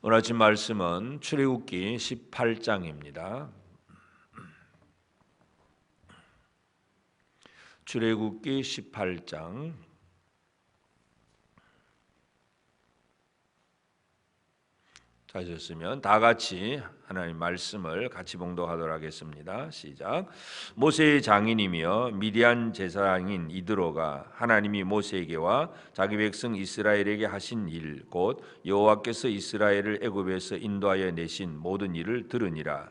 오늘 아침 말씀은 출애굽기 18장입니다. 출애굽기 18장 찾으셨으면 다 같이 하나님 말씀을 같이 봉독하도록 하겠습니다. 시작. 모세의 장인이며 미디안 제사장인 이드로가 하나님이 모세에게와 자기 백성 이스라엘에게 하신 일 곧 여호와께서 이스라엘을 애굽에서 인도하여 내신 모든 일을 들으니라.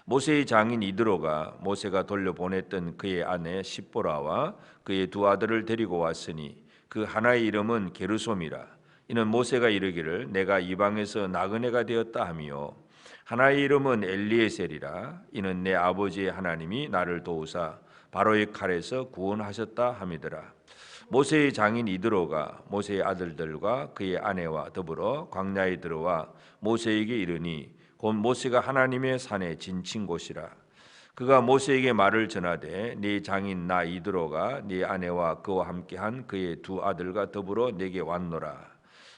모세의 장인 이드로가 모세가 돌려보냈던 그의 아내 십보라와 그의 두 아들을 데리고 왔으니 그 하나의 이름은 게르솜이라. 이는 모세가 이르기를 내가 이방에서 나그네가 되었다 하며 하나의 이름은 엘리에셀이라. 이는 내 아버지의 하나님이 나를 도우사 바로의 칼에서 구원하셨다 함이더라. 모세의 장인 이드로가 모세의 아들들과 그의 아내와 더불어 광야에 들어와 모세에게 이르니 곧 모세가 하나님의 산에 진친 곳이라. 그가 모세에게 말을 전하되 네 장인 나 이드로가 네 아내와 그와 함께한 그의 두 아들과 더불어 내게 왔노라.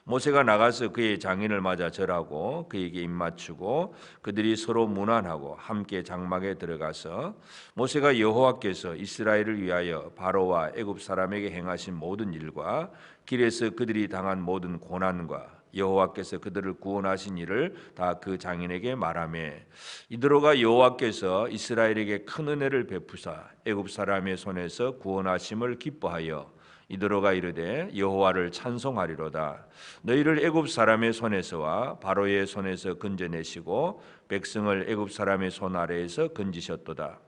모세가 나가서 그의 장인을 맞아 절하고 그에게 입맞추고 그들이 서로 문안하고 함께 장막에 들어가서 모세가 여호와께서 이스라엘을 위하여 바로와 애굽 사람에게 행하신 모든 일과 길에서 그들이 당한 모든 고난과 여호와께서 그들을 구원하신 일을 다 그 장인에게 말하매 이드로가 여호와께서 이스라엘에게 큰 은혜를 베푸사 애굽 사람의 손에서 구원하심을 기뻐하여 이드로가 이르되 여호와를 찬송하리로다. 너희를 애굽 사람의 손에서와 바로의 손에서 건져내시고 백성을 애굽 사람의 손 아래에서 건지셨도다.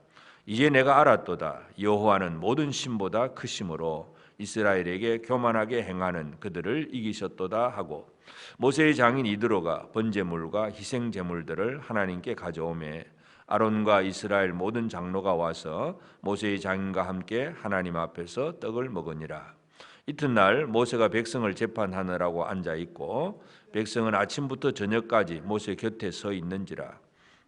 이제 내가 알았도다. 여호와는 모든 신보다 크심으로 이스라엘에게 교만하게 행하는 그들을 이기셨도다 하고 모세의 장인 이드로가 번제물과 희생 제물들을 하나님께 가져오매 아론과 이스라엘 모든 장로가 와서 모세의 장인과 함께 하나님 앞에서 떡을 먹으니라. 이튿날 모세가 백성을 재판하느라고 앉아 있고 백성은 아침부터 저녁까지 모세 곁에 서 있는지라.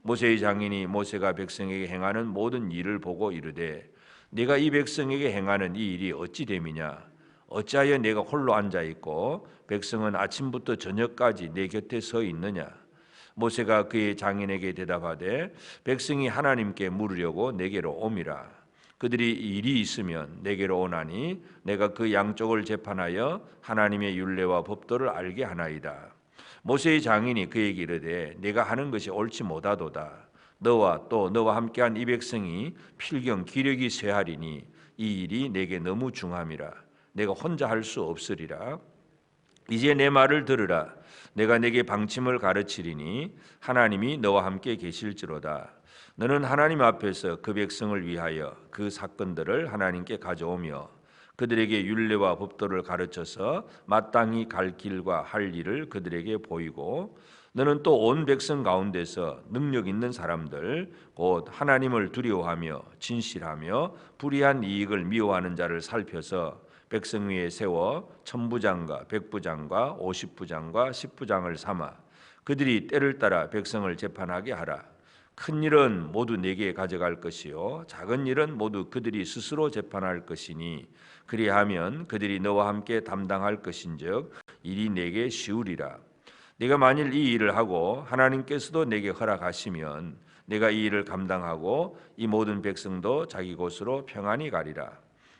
모세의 장인이 모세가 백성에게 행하는 모든 일을 보고 이르되 네가 이 백성에게 행하는 이 일이 어찌 됨이냐. 어찌하여 네가 홀로 앉아 있고 백성은 아침부터 저녁까지 네 곁에 서 있느냐. 모세가 그의 장인에게 대답하되 백성이 하나님께 물으려고 내게로 옴이라. 그들이 일이 있으면 내게로 오나니 내가 그 양쪽을 재판하여 하나님의 율례와 법도를 알게 하나이다. 모세의 장인이 그에게 이르되 네가 하는 것이 옳지 못하도다. 너와 또 너와 함께한 이 백성이 필경 기력이 쇠하리니 이 일이 내게 너무 중함이라. 내가 혼자 할 수 없으리라. 이제 내 말을 들으라. 내가 내게 방침을 가르치리니 하나님이 너와 함께 계실지로다. 너는 하나님 앞에서 그 백성을 위하여 그 사건들을 하나님께 가져오며 그들에게 율례와 법도를 가르쳐서 마땅히 갈 길과 할 일을 그들에게 보이고 너는 또 온 백성 가운데서 능력 있는 사람들 곧 하나님을 두려워하며 진실하며 불의한 이익을 미워하는 자를 살펴서 백성 위에 세워 천부장과 백부장과 오십부장과 십부장을 삼아 그들이 때를 따라 백성을 재판하게 하라. 큰 일은 모두 내게 가져갈 것이요 작은 일은 모두 그들이 스스로 재판할 것이니 그리하면 그들이 너와 함께 담당할 것인즉 일이 내게 쉬우리라. 네가 만일 이 일을 하고 하나님께서도 내게 허락하시면 내가 이 일을 감당하고 이 모든 백성도 자기 곳으로 평안히 가리라.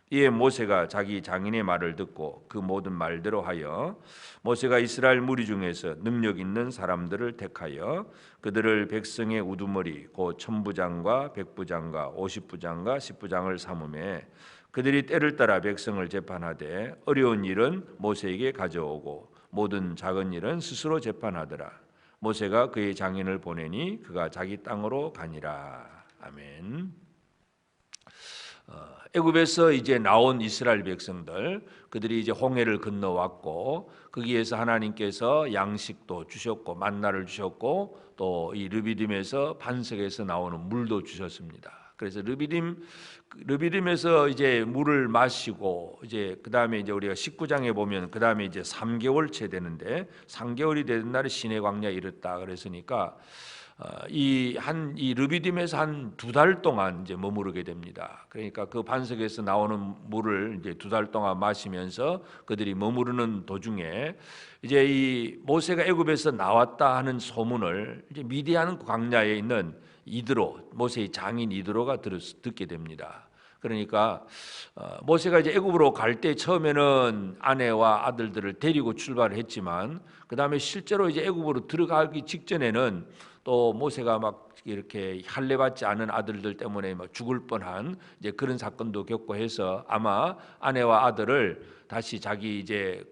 이에 모세가 자기 장인의 말을 듣고 그 모든 말대로 하여 모세가 이스라엘 무리 중에서 능력 있는 사람들을 택하여 그들을 백성의 우두머리 곧 천부장과 백부장과 오십부장과 십부장을 삼음에 그들이 때를 따라 백성을 재판하되 어려운 일은 모세에게 가져오고 모든 작은 일은 스스로 재판하더라. 모세가 그의 장인을 보내니 그가 자기 땅으로 가니라. 아멘. 애굽에서 이제 나온 이스라엘 백성들 그들이 이제 홍해를 건너왔고 거기에서 하나님께서 양식도 주셨고 만나를 주셨고 또 이 르비딤에서 반석에서 나오는 물도 주셨습니다. 그래서 르비딤에서 이제 물을 마시고 이제 그다음에 이제 우리가 19장에 보면 그다음에 이제 3개월째 되는데 3개월이 되는 날에 시내 광야에 이르렀다 그랬으니까 이 르비딤에서 한 2달 동안 이제 머무르게 됩니다. 그러니까 그 반석에서 나오는 물을 이제 2달 동안 마시면서 그들이 머무르는 도중에 이제 이 모세가 애굽에서 나왔다 하는 소문을 이제 미디안 광야에 있는 이드로, 모세의 장인 이드로가 듣게 됩니다. 그러니까 모세가 이제 애굽으로 갈 때 처음에는 아내와 아들들을 데리고 출발을 했지만 그 다음에 실제로 이제 애굽으로 들어가기 직전에는 또 모세가 막 이렇게 할례받지 않은 아들들 때문에 막 죽을 뻔한 이제 그런 사건도 겪고 해서 아마 아내와 아들을 다시 자기 이제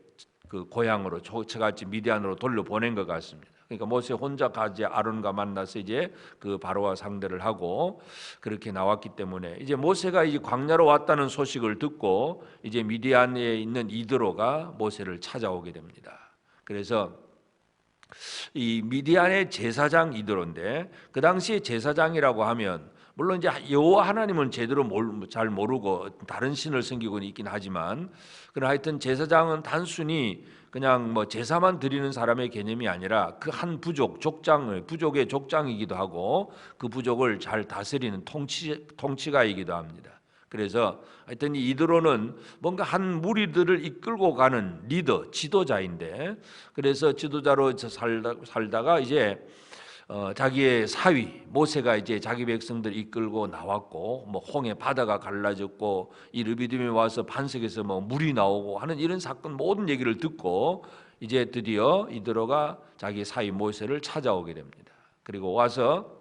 그 고향으로 저같이 미디안으로 돌려보낸 것 같습니다. 그러니까 모세 혼자 가지 아론과 만나서 이제 그 바로와 상대를 하고 그렇게 나왔기 때문에 이제 모세가 이제 광야로 왔다는 소식을 듣고 이제 미디안에 있는 이드로가 모세를 찾아오게 됩니다. 그래서 이 미디안의 제사장 이드로인데 그 당시에 제사장이라고 하면 물론 이제 여호와 하나님은 제대로 잘 모르고 다른 신을 섬기고 있긴 하지만 그러나 하여튼 제사장은 단순히 그냥 뭐 제사만 드리는 사람의 개념이 아니라 그 한 부족의 족장이기도 하고 그 부족을 잘 다스리는 통치가이기도 합니다. 그래서 하여튼 이 이드로는 뭔가 한 무리들을 이끌고 가는 리더, 지도자인데 그래서 지도자로 살다가 이제 자기의 사위 모세가 이제 자기 백성들 이끌고 나왔고 뭐 홍해 바다가 갈라졌고 이 르비딤에 와서 반석에서 뭐 물이 나오고 하는 이런 사건 모든 얘기를 듣고 이제 드디어 이드로가 자기 사위 모세를 찾아오게 됩니다. 그리고 와서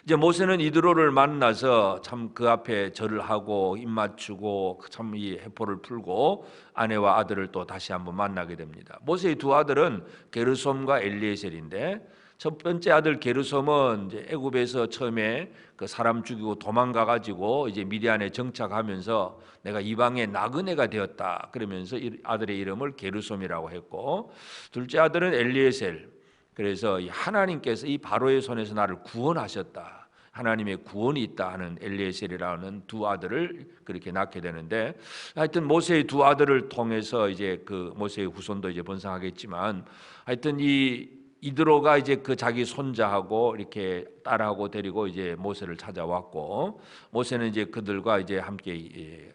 이제 모세는 이드로를 만나서 참 그 앞에 절을 하고 입 맞추고 참 이 해포를 풀고 아내와 아들을 또 다시 한번 만나게 됩니다. 모세의 2 아들은 게르솜과 엘리에셀인데 첫 번째 아들 게르솜은 이제 애굽에서 처음에 그 사람 죽이고 도망가 가지고 이제 미디안에 정착하면서 내가 이방의 나그네가 되었다 그러면서 아들의 이름을 게르솜이라고 했고 둘째 아들은 엘리에셀. 그래서 하나님께서 이 바로의 손에서 나를 구원하셨다. 하나님의 구원이 있다 하는 엘리에셀이라는 2 아들을 그렇게 낳게 되는데 하여튼 모세의 2 아들을 통해서 이제 그 모세의 후손도 이제 번성하겠지만 하여튼 이 이드로가 이제 그 자기 손자하고 이렇게 딸하고 데리고 이제 모세를 찾아왔고 모세는 이제 그들과 이제 함께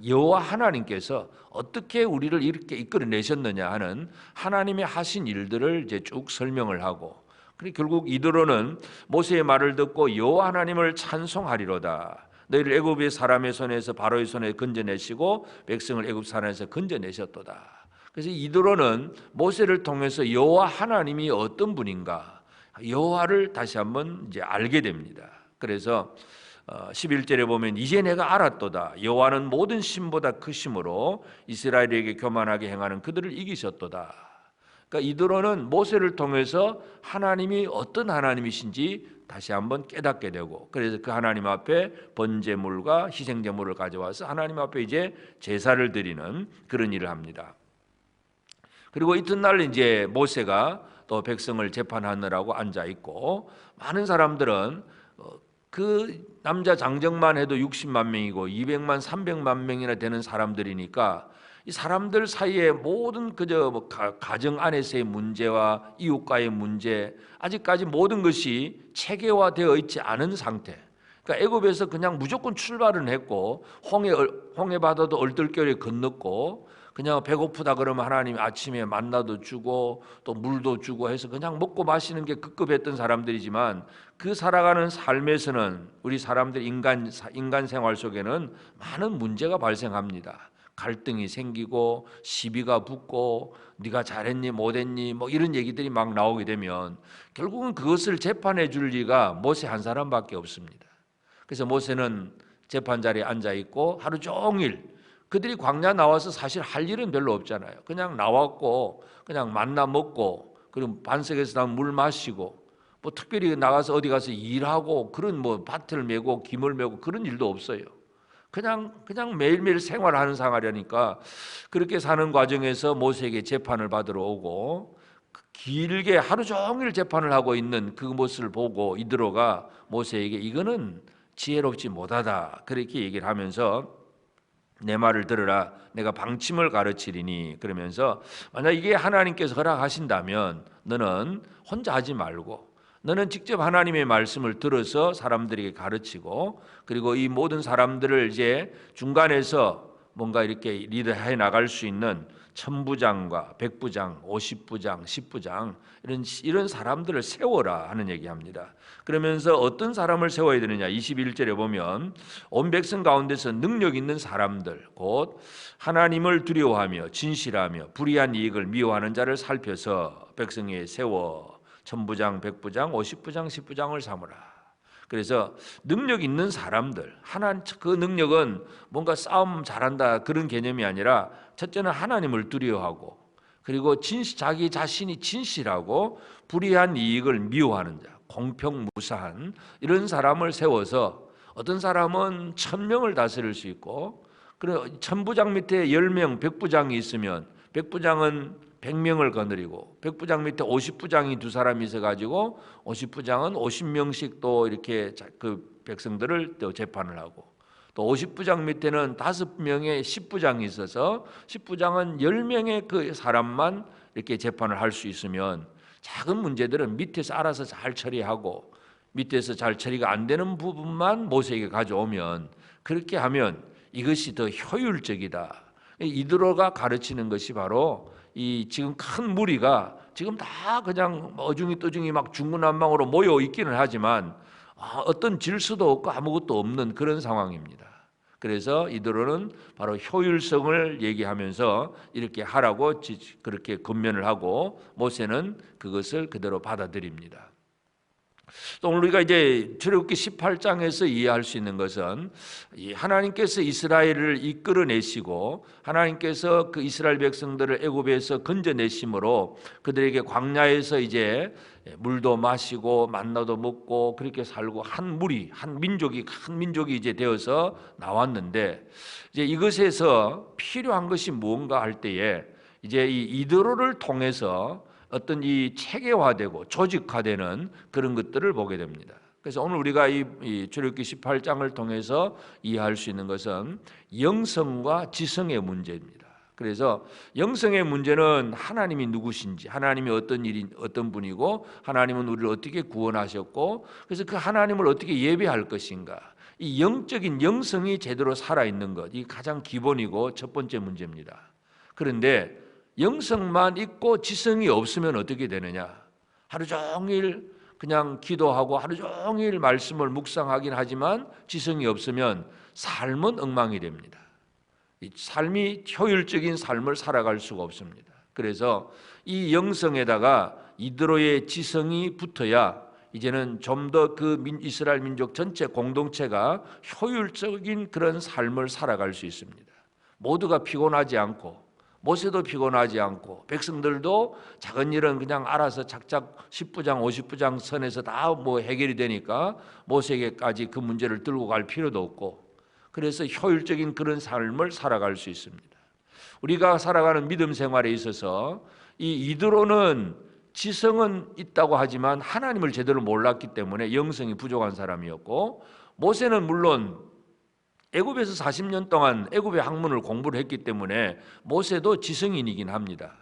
여호와 하나님께서 어떻게 우리를 이렇게 이끌어내셨느냐 하는 하나님의 하신 일들을 이제 쭉 설명을 하고 그리고 결국 이드로는 모세의 말을 듣고 여호와 하나님을 찬송하리로다. 너희를 애굽의 사람의 손에서 바로의 손에 건져내시고 백성을 애굽 산에서 건져내셨도다. 그래서 이드로는 모세를 통해서 여호와 하나님이 어떤 분인가 여호와를 다시 한번 이제 알게 됩니다. 그래서 11절에 보면 이제 내가 알았도다. 여호와는 모든 신보다 크심으로 이스라엘에게 교만하게 행하는 그들을 이기셨도다. 그러니까 이드로는 모세를 통해서 하나님이 어떤 하나님이신지 다시 한번 깨닫게 되고 그래서 그 하나님 앞에 번제물과 희생제물을 가져와서 하나님 앞에 이제 제사를 드리는 그런 일을 합니다. 그리고 이튿날 이제 모세가 또 백성을 재판하느라고 앉아 있고 많은 사람들은 그 남자 장정만 해도 60만 명이고 200만 300만 명이나 되는 사람들이니까 이 사람들 사이에 모든 그저 뭐 가정 안에서의 문제와 이웃과의 문제 아직까지 모든 것이 체계화되어 있지 않은 상태. 그러니까 애굽에서 그냥 무조건 출발은 했고 홍해 바다도 얼떨결에 건넜고 그냥 배고프다 그러면 하나님 아침에 만나도 주고 또 물도 주고 해서 그냥 먹고 마시는 게 급급했던 사람들이지만 그 살아가는 삶에서는 우리 사람들 인간 생활 속에는 많은 문제가 발생합니다. 갈등이 생기고 시비가 붙고 네가 잘했니 못했니 뭐 이런 얘기들이 막 나오게 되면 결국은 그것을 재판해 줄 리가 모세 한 사람밖에 없습니다. 그래서 모세는 재판 자리에 앉아 있고 하루 종일 그들이 광야 나와서 사실 할 일은 별로 없잖아요. 그냥 나왔고 그냥 만나 먹고 그리고 반석에서 나온 물 마시고 뭐 특별히 나가서 어디 가서 일하고 그런 뭐 밭을 메고 김을 메고 그런 일도 없어요. 그냥 매일매일 생활하는 생활이니까 그렇게 사는 과정에서 모세에게 재판을 받으러 오고 길게 하루 종일 재판을 하고 있는 그 모습을 보고 이드로가 모세에게 이거는 지혜롭지 못하다 그렇게 얘기를 하면서 내 말을 들으라 내가 방침을 가르치리니 그러면서 만약 이게 하나님께서 허락하신다면 너는 혼자 하지 말고 너는 직접 하나님의 말씀을 들어서 사람들에게 가르치고, 그리고 이 모든 사람들을 이제 중간에서 뭔가 이렇게 리드해 나갈 수 있는 천부장과 백부장, 50부장, 10부장 이런 사람들을 세워라 하는 얘기합니다. 그러면서 어떤 사람을 세워야 되느냐? 21절에 보면 온 백성 가운데서 능력 있는 사람들, 곧 하나님을 두려워하며 진실하며 불의한 이익을 미워하는 자를 살펴서 백성에 세워 천부장, 백부장, 50부장, 10부장을 삼으라. 그래서 능력 있는 사람들, 그 능력은 뭔가 싸움 잘한다 그런 개념이 아니라 첫째는 하나님을 두려워하고, 그리고 자기 자신이 진실하고 불의한 이익을 미워하는 자, 공평무사한 이런 사람을 세워서, 어떤 사람은 1000명을 다스릴 수 있고, 그리고 천부장 밑에 10명, 백부장이 있으면 백부장은 100명을 거느리고, 백부장 밑에 50부장이 두 사람이 있어가지고 50부장은 50명씩 또 이렇게 그 백성들을 또 재판을 하고, 또 50부장 밑에는 5명의 10부장이 있어서 10부장은 10명의 그 사람만 이렇게 재판을 할 수 있으면, 작은 문제들은 밑에서 알아서 잘 처리하고, 밑에서 잘 처리가 안 되는 부분만 모세에게 가져오면, 그렇게 하면 이것이 더 효율적이다. 이드로가 가르치는 것이 바로 이 지금 큰 무리가 지금 다 그냥 어중이 막 중구난방으로 모여 있기는 하지만 어떤 질서도 없고 아무것도 없는 그런 상황입니다. 그래서 이드로는 바로 효율성을 얘기하면서 이렇게 하라고 그렇게 권면을 하고, 모세는 그것을 그대로 받아들입니다. 또 오늘 우리가 이제 출애굽기 18장에서 이해할 수 있는 것은, 하나님께서 이스라엘을 이끌어내시고 하나님께서 그 이스라엘 백성들을 애굽에서 건져내심으로 그들에게 광야에서 이제 물도 마시고 만나도 먹고 그렇게 살고 한 민족이 이제 되어서 나왔는데, 이제 이것에서 필요한 것이 무언가 할 때에 이제 이 이드로를 통해서 어떤 이 체계화되고 조직화되는 그런 것들을 보게 됩니다. 그래서 오늘 우리가 이 출애굽기 18장을 통해서 이해할 수 있는 것은 영성과 지성의 문제입니다. 그래서 영성의 문제는 하나님이 누구신지, 하나님이 어떤 분이고, 하나님은 우리를 어떻게 구원하셨고, 그래서 그 하나님을 어떻게 예배할 것인가, 이 영적인 영성이 제대로 살아있는 것, 이 가장 기본이고 첫 번째 문제입니다. 그런데 영성만 있고 지성이 없으면 어떻게 되느냐? 하루 종일 그냥 기도하고 하루 종일 말씀을 묵상하긴 하지만 지성이 없으면 삶은 엉망이 됩니다. 이 삶이 효율적인 삶을 살아갈 수가 없습니다. 그래서 이 영성에다가 이드로의 지성이 붙어야 이제는 좀 더 그 이스라엘 민족 전체 공동체가 효율적인 그런 삶을 살아갈 수 있습니다. 모두가 피곤하지 않고, 모세도 피곤하지 않고, 백성들도 작은 일은 그냥 알아서 작작 10부장 50부장 선에서 다 뭐 해결이 되니까 모세에게까지 그 문제를 들고 갈 필요도 없고, 그래서 효율적인 그런 삶을 살아갈 수 있습니다. 우리가 살아가는 믿음 생활에 있어서 이 이드로는 지성은 있다고 하지만 하나님을 제대로 몰랐기 때문에 영성이 부족한 사람이었고, 모세는 물론 애굽에서 40년 동안 애굽의 학문을 공부를 했기 때문에 모세도 지성인이긴 합니다.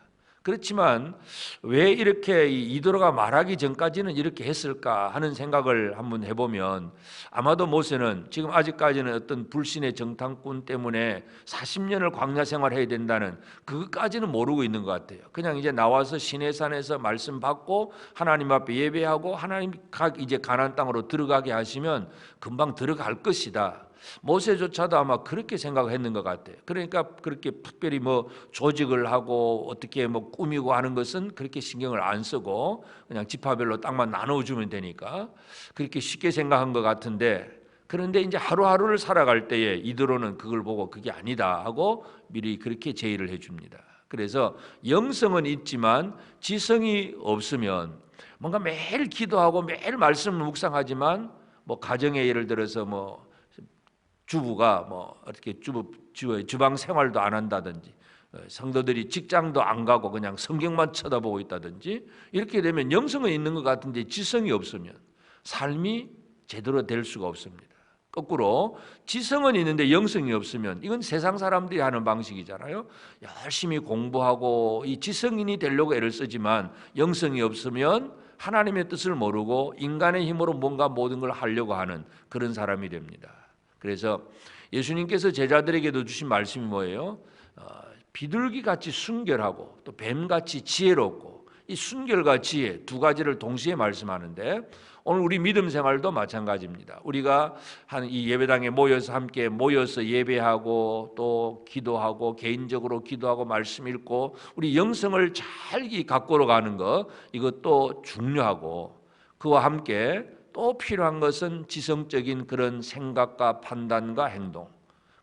그렇지만 왜 이렇게 이드로가 말하기 전까지는 이렇게 했을까 하는 생각을 한번 해보면, 아마도 모세는 지금 아직까지는 어떤 불신의 정탐꾼 때문에 40년을 광야 생활해야 된다는 그것까지는 모르고 있는 것 같아요. 그냥 이제 나와서 시내산에서 말씀 받고 하나님 앞에 예배하고 하나님 이제 가나안 땅으로 들어가게 하시면 금방 들어갈 것이다. 모세조차도 아마 그렇게 생각했는 것 같아요. 그러니까 그렇게 특별히 뭐 조직을 하고 어떻게 뭐 꾸미고 하는 것은 그렇게 신경을 안 쓰고 그냥 지파별로 땅만 나눠주면 되니까 그렇게 쉽게 생각한 것 같은데, 그런데 이제 하루하루를 살아갈 때에 이드로는 그걸 보고 그게 아니다 하고 미리 그렇게 제의를 해줍니다. 그래서 영성은 있지만 지성이 없으면, 뭔가 매일 기도하고 매일 말씀을 묵상하지만 뭐 가정에 예를 들어서 뭐 주부가 뭐 어떻게 주방 생활도 안 한다든지, 성도들이 직장도 안 가고 그냥 성경만 쳐다보고 있다든지, 이렇게 되면 영성은 있는 것 같은데 지성이 없으면 삶이 제대로 될 수가 없습니다. 거꾸로 지성은 있는데 영성이 없으면, 이건 세상 사람들이 하는 방식이잖아요. 열심히 공부하고 이 지성인이 되려고 애를 쓰지만 영성이 없으면 하나님의 뜻을 모르고 인간의 힘으로 뭔가 모든 걸 하려고 하는 그런 사람이 됩니다. 그래서 예수님께서 제자들에게도 주신 말씀이 뭐예요? 비둘기같이 순결하고 또 뱀같이 지혜롭고, 이 순결과 지혜 두 가지를 동시에 말씀하는데, 오늘 우리 믿음 생활도 마찬가지입니다. 우리가 이 예배당에 모여서 함께 모여서 예배하고 또 기도하고 개인적으로 기도하고 말씀 읽고 우리 영성을 잘 가꾸어 가는 것, 이것도 중요하고, 그와 함께 또 필요한 것은 지성적인 그런 생각과 판단과 행동.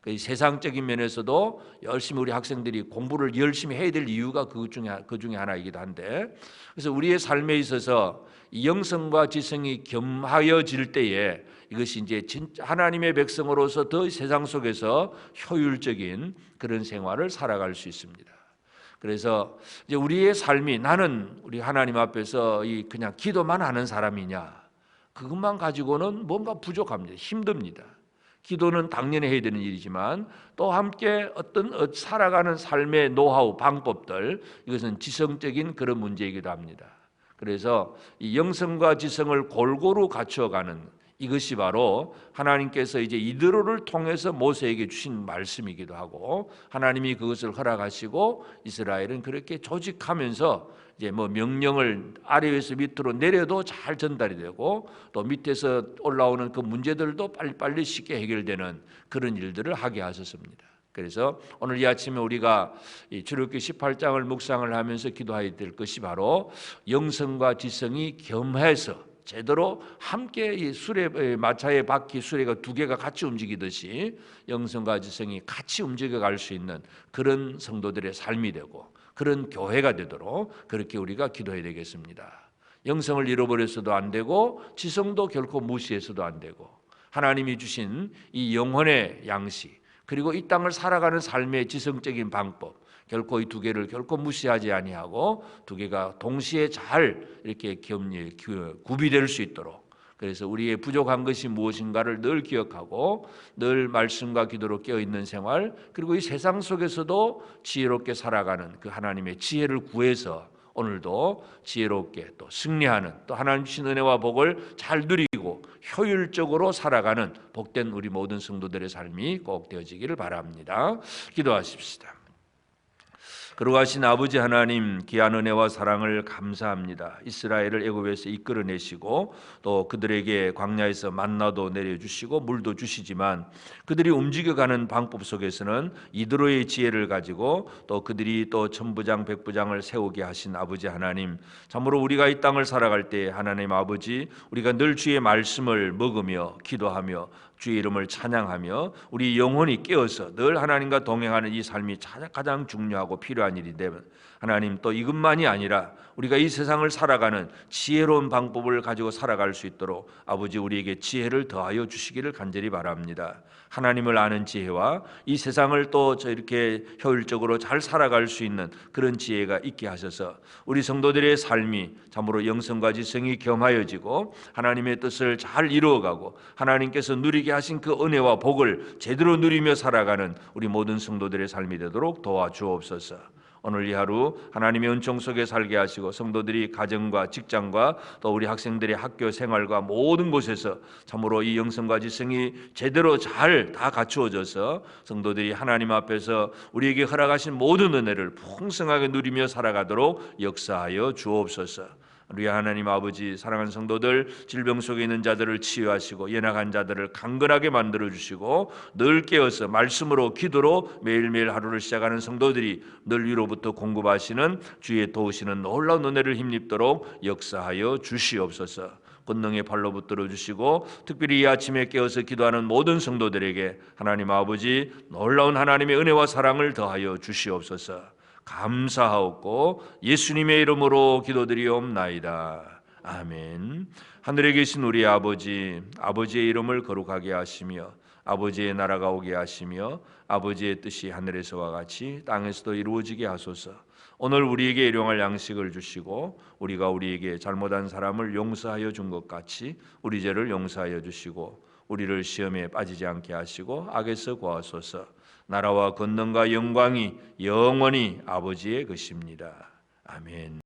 세상적인 면에서도 열심히 우리 학생들이 공부를 열심히 해야 될 이유가 그 중에 하나이기도 한데, 그래서 우리의 삶에 있어서 이 영성과 지성이 겸하여질 때에 이것이 이제 진짜 하나님의 백성으로서 더 세상 속에서 효율적인 그런 생활을 살아갈 수 있습니다. 그래서 이제 우리의 삶이, 나는 우리 하나님 앞에서 그냥 기도만 하는 사람이냐, 그것만 가지고는 뭔가 부족합니다. 힘듭니다. 기도는 당연히 해야 되는 일이지만 또 함께 어떤 살아가는 삶의 노하우, 방법들, 이것은 지성적인 그런 문제이기도 합니다. 그래서 이 영성과 지성을 골고루 갖추어가는, 이것이 바로 하나님께서 이제 이드로를 통해서 모세에게 주신 말씀이기도 하고, 하나님이 그것을 허락하시고 이스라엘은 그렇게 조직하면서 이제 명령을 아래에서 밑으로 내려도 잘 전달이 되고, 또 밑에서 올라오는 그 문제들도 빨리빨리 쉽게 해결되는 그런 일들을 하게 하셨습니다. 그래서 오늘 이 아침에 우리가 이 출애굽기 18장을 묵상을 하면서 기도해야 될 것이 바로 영성과 지성이 겸해서 제대로 함께 이 마차의 바퀴 수레가 두 개가 같이 움직이듯이 영성과 지성이 같이 움직여 갈 수 있는 그런 성도들의 삶이 되고 그런 교회가 되도록 그렇게 우리가 기도해야 되겠습니다. 영성을 잃어버려서도 안 되고 지성도 결코 무시해서도 안 되고, 하나님이 주신 이 영혼의 양식, 그리고 이 땅을 살아가는 삶의 지성적인 방법, 결코 이 두 개를 결코 무시하지 아니하고 두 개가 동시에 잘 이렇게 구비될 수 있도록, 그래서 우리의 부족한 것이 무엇인가를 늘 기억하고 늘 말씀과 기도로 깨어있는 생활, 그리고 이 세상 속에서도 지혜롭게 살아가는 그 하나님의 지혜를 구해서 오늘도 지혜롭게 또 승리하는, 또 하나님 주신 은혜와 복을 잘 누리고 효율적으로 살아가는 복된 우리 모든 성도들의 삶이 꼭 되어지기를 바랍니다. 기도하십시다. 거룩하신 아버지 하나님, 귀한 은혜와 사랑을 감사합니다. 이스라엘을 애굽에서 이끌어내시고 또 그들에게 광야에서 만나도 내려주시고 물도 주시지만, 그들이 움직여가는 방법 속에서는 이드로의 지혜를 가지고 또 그들이 또 천부장 백부장을 세우게 하신 아버지 하나님, 참으로 우리가 이 땅을 살아갈 때 하나님 아버지, 우리가 늘 주의 말씀을 먹으며 기도하며 주의 이름을 찬양하며 우리 영혼이 깨어서 늘 하나님과 동행하는 이 삶이 가장 중요하고 필요한 일인데, 하나님 또 이것만이 아니라 우리가 이 세상을 살아가는 지혜로운 방법을 가지고 살아갈 수 있도록 아버지 우리에게 지혜를 더하여 주시기를 간절히 바랍니다. 하나님을 아는 지혜와 이 세상을 또 이렇게 효율적으로 잘 살아갈 수 있는 그런 지혜가 있게 하셔서 우리 성도들의 삶이 참으로 영성과 지성이 겸하여지고 하나님의 뜻을 잘 이루어가고 하나님께서 누리게 하신 그 은혜와 복을 제대로 누리며 살아가는 우리 모든 성도들의 삶이 되도록 도와주옵소서. 오늘 이 하루 하나님의 은총 속에 살게 하시고 성도들이 가정과 직장과 또 우리 학생들의 학교 생활과 모든 곳에서 참으로 이 영성과 지성이 제대로 잘 다 갖추어져서 성도들이 하나님 앞에서 우리에게 허락하신 모든 은혜를 풍성하게 누리며 살아가도록 역사하여 주옵소서. 우리 하나님 아버지, 사랑하는 성도들, 질병 속에 있는 자들을 치유하시고 연약한 자들을 강건하게 만들어 주시고 늘 깨어서 말씀으로 기도로 매일매일 하루를 시작하는 성도들이 늘 위로부터 공급하시는 주의 도우시는 놀라운 은혜를 힘입도록 역사하여 주시옵소서. 권능의 발로 붙들어 주시고 특별히 이 아침에 깨어서 기도하는 모든 성도들에게 하나님 아버지 놀라운 하나님의 은혜와 사랑을 더하여 주시옵소서. 감사하옵고 예수님의 이름으로 기도드리옵나이다. 아멘. 하늘에 계신 우리 아버지, 아버지의 이름을 거룩하게 하시며 아버지의 나라가 오게 하시며 아버지의 뜻이 하늘에서와 같이 땅에서도 이루어지게 하소서. 오늘 우리에게 일용할 양식을 주시고 우리가 우리에게 잘못한 사람을 용서하여 준 것 같이 우리 죄를 용서하여 주시고 우리를 시험에 빠지지 않게 하시고 악에서 구하소서. 나라와 권능과 영광이 영원히 아버지의 것입니다. 아멘.